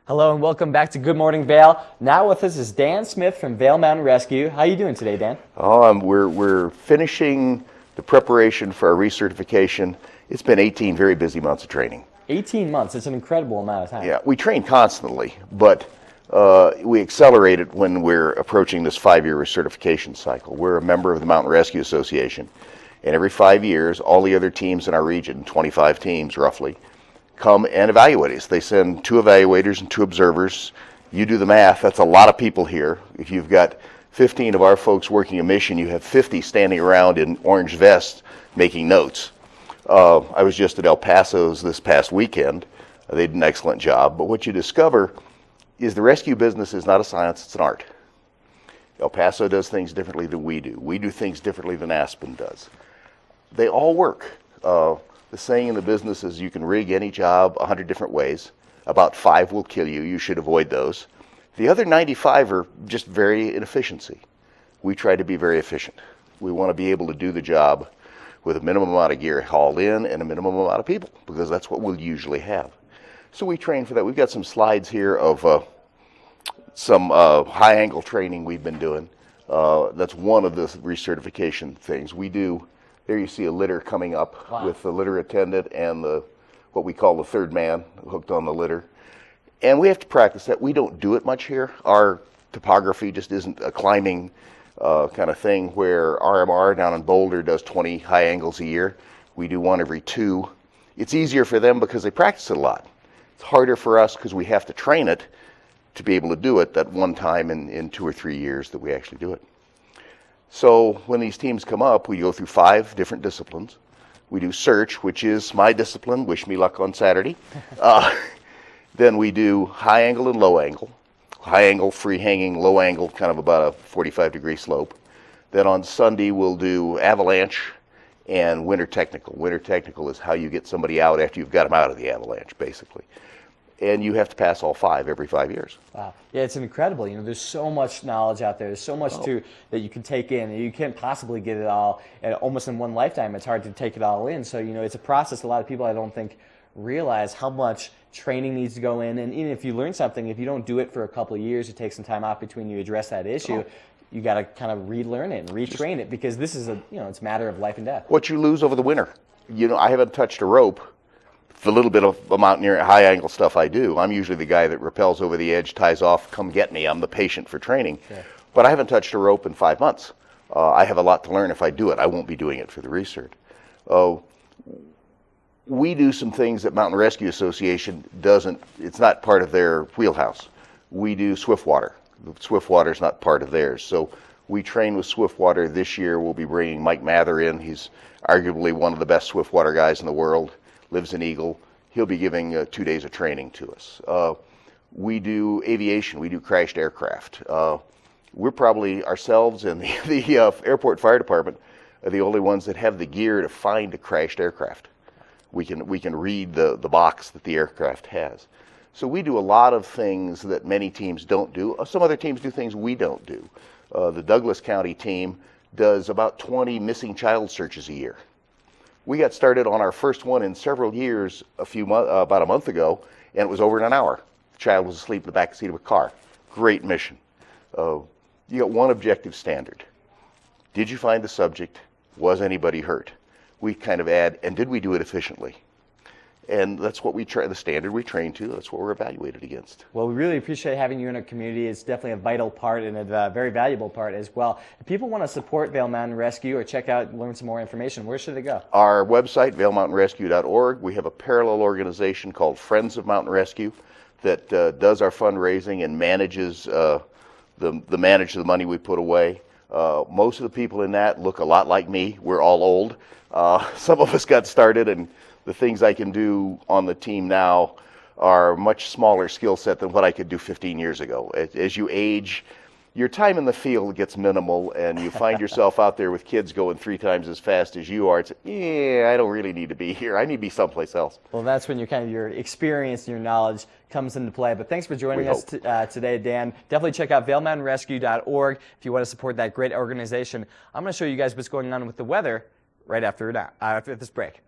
Hello and welcome back to Good Morning Vail. Now with us is Dan Smith from Vail Mountain Rescue. How are you doing today, Dan? We're finishing the preparation for our recertification. It's been 18 very busy months of training. 18 months. It's an incredible amount of time. Yeah, we train constantly, but we accelerate it when we're approaching this 5-year recertification cycle. We're a member of the Mountain Rescue Association, and every 5 years, all the other teams in our region, 25 teams roughly, come and evaluate us. They send 2 evaluators and 2 observers. You do the math, that's a lot of people here. If you've got 15 of our folks working a mission, you have 50 standing around in orange vests making notes. I was just at El Paso's this past weekend. They did an excellent job, but what you discover is the rescue business is not a science, it's an art. El Paso does things differently than we do. We do things differently than Aspen does. They all work. The saying in the business is you can rig any job 100 different ways. About 5 will kill you. You should avoid those. The other 95 are just very inefficiency. We try to be very efficient. We want to be able to do the job with a minimum amount of gear hauled in and a minimum amount of people, because that's what we'll usually have. So we train for that. We've got some slides here of some high-angle training we've been doing. That's one of the recertification things. We do. There you see a litter coming up. Wow. With the litter attendant and what we call the third man hooked on the litter. And we have to practice that. We don't do it much here. Our topography just isn't a climbing kind of thing where RMR down in Boulder does 20 high angles a year. We do one every 2. It's easier for them because they practice it a lot. It's harder for us because we have to train it to be able to do it that one time in 2 or 3 years that we actually do it. So when these teams come up, we go through 5 different disciplines. We do search, which is my discipline. Wish me luck on Saturday. Then we do high angle and low angle. High angle, free hanging, low angle, kind of about a 45-degree slope. Then on Sunday, we'll do avalanche and winter technical. Winter technical is how you get somebody out after you've got them out of the avalanche, basically. And you have to pass all 5 every 5 years. Wow. Yeah, it's incredible. You know, there's so much knowledge out there. There's so much that you can take in. You can't possibly get it all almost in one lifetime. It's hard to take it all in. So, you know, it's a process. A lot of people, I don't think, realize how much training needs to go in. And even if you learn something, if you don't do it for a couple of years, you take some time off between you address that issue, you got to kind of relearn it and retrain it, because this is it's a matter of life and death. What you lose over the winter. You know, I haven't touched a rope. The little bit of mountaineering, high angle stuff I do, I'm usually the guy that rappels over the edge, ties off, come get me. I'm the patient for training. Sure. But I haven't touched a rope in 5 months. I have a lot to learn if I do it. I won't be doing it for the recert. We do some things that Mountain Rescue Association doesn't, it's not part of their wheelhouse. We do Swiftwater. Swiftwater is not part of theirs. So we train with Swiftwater. This year we'll be bringing Mike Mather in. He's arguably one of the best Swiftwater guys in the world. Lives in Eagle. He'll be giving 2 days of training to us. We do aviation. We do crashed aircraft. We're probably, ourselves and the airport fire department, are the only ones that have the gear to find a crashed aircraft. We can read the box that the aircraft has. So we do a lot of things that many teams don't do. Some other teams do things we don't do. The Douglas County team does about 20 missing child searches a year. We got started on our first one in several years about a month ago, and it was over in an hour. The child was asleep in the back seat of a car. Great mission. You got one objective standard. Did you find the subject? Was anybody hurt? We kind of add, and did we do it efficiently? And that's what we try, the standard we train to. That's what we're evaluated against. Well, we really appreciate having you in our community. It's definitely a vital part and a very valuable part as well. If people want to support Vail Mountain Rescue or check out, learn some more information, where should they go? Our website, vailmountainrescue.org. We have a parallel organization called Friends of Mountain Rescue that does our fundraising and manages manage the money we put away. Most of the people in that look a lot like me. We're all old. Some of us got started, and the things I can do on the team now are much smaller skill set than what I could do 15 years ago. As you age, your time in the field gets minimal, and you find yourself out there with kids going 3 times as fast as you are. It's, I don't really need to be here. I need to be someplace else. Well, that's when your experience and your knowledge comes into play. But thanks for joining us today, Dan. Definitely check out vailmountainrescue.org if you want to support that great organization. I'm going to show you guys what's going on with the weather right after this break.